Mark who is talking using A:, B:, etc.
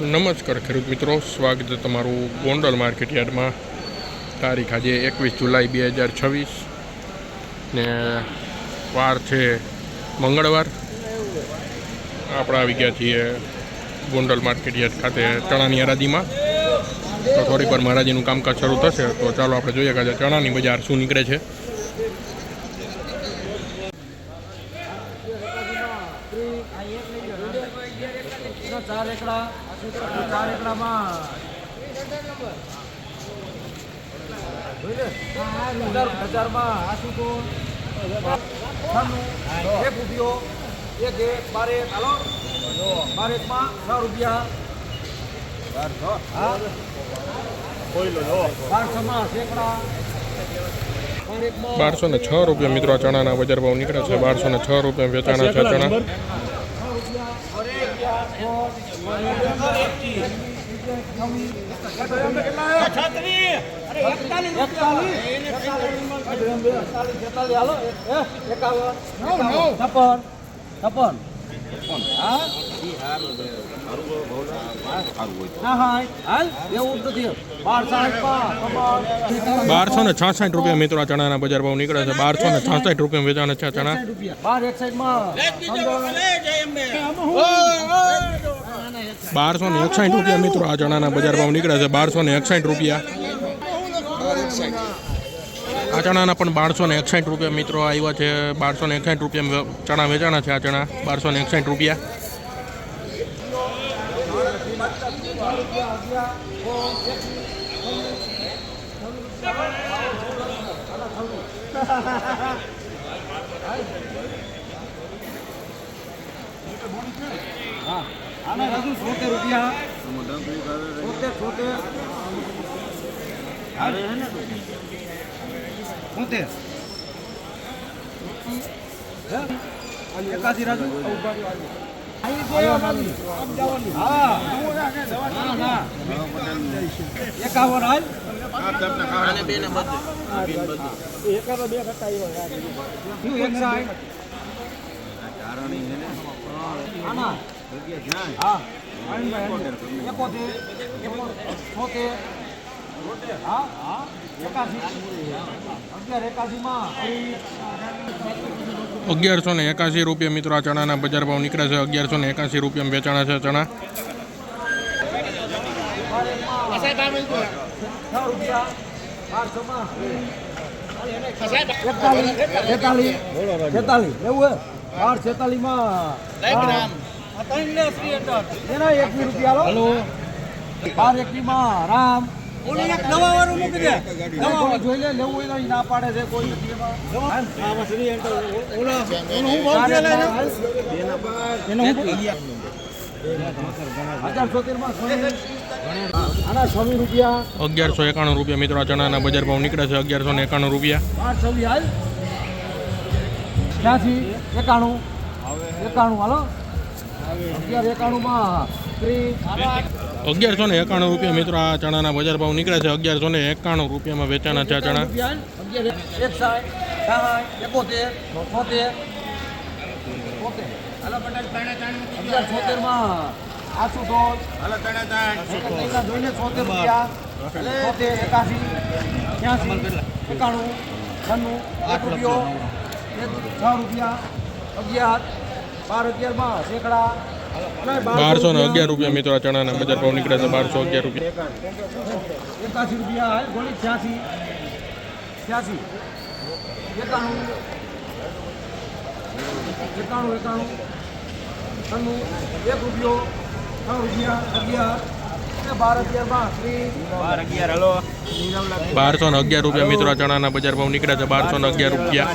A: નમસ્કાર ખેડૂત મિત્રો, સ્વાગત છે તમારું ગોંડલ માર્કેટ યાર્ડમાં. તારીખ આજે 21 જુલાઈ 2026 ને વાર છે મંગળવાર. આપણે આવી ગયા છીએ ગોંડલ માર્કેટ યાર્ડ ખાતે ચણાની હરાજીમાં. તો થોડીક વાર હરાજીનું કામકાજ શરૂ થશે, તો ચાલો આપણે જોઈએ કે આજે ચણાની બજાર શું નીકળે છે.
B: ચાર એકડામાં 1000માં 1 રૂપિયો 1 12 હાલો 12 માં 6 રૂપિયા
A: 1206 રૂપિયા મિત્રો ચણાના બજાર ભાવ નીકળે છે. 1206 રૂપિયા વેચાણા છે ચણા. બારસો ને 66 રૂપિયા મિત્રો ચણાના બજાર ભાવ નીકળે છે. 1266 રૂપિયા વેચાણ છે ચણા. 1261 રૂપિયા મિત્રો આ ચણાના બજાર ભાવ નીકળે છે. 1261 રૂપિયા આ ચણાના પણ 1261 રૂપિયા મિત્રો આવ્યા છે. 1261 રૂપિયા ચણા વેચાણા છે. આ ચણા 1261 રૂપિયા.
B: આના રાજુ 70 રૂપિયા 81 રાજુ
A: ₹1181 રૂપિયા મિત્રો આ ચણાના બજાર ભાવ નીકળે છે. 1181 રૂપિયા વેચાણા છે ચણા.
B: રામ જોઈ લે લેવું હોય ના પાડે છે કોઈ રૂપિયા
A: 1191 રૂપિયા મિત્રો આ ચણાના બજાર ભાવ નીકળે છે. 1191 રૂપિયા.
B: 91 હાલો
A: 1191 રૂપિયા મિત્રો આ ચણાના બજાર ભાવ નીકળે છે. 1191 રૂપિયામાં વેચાણા છે ચણા. 1211 રૂપિયા મિત્રો આ ચણાના બજાર ભાવ નીકળે છે. 1211 રૂપિયા.
B: 81 રૂપિયા ગોળી 86 1 રૂપિયો 3 રૂપિયા
A: 1211 રૂપિયા મિત્રો આ ચણાના બજાર ભાવ નીકળે છે. 1211 રૂપિયા.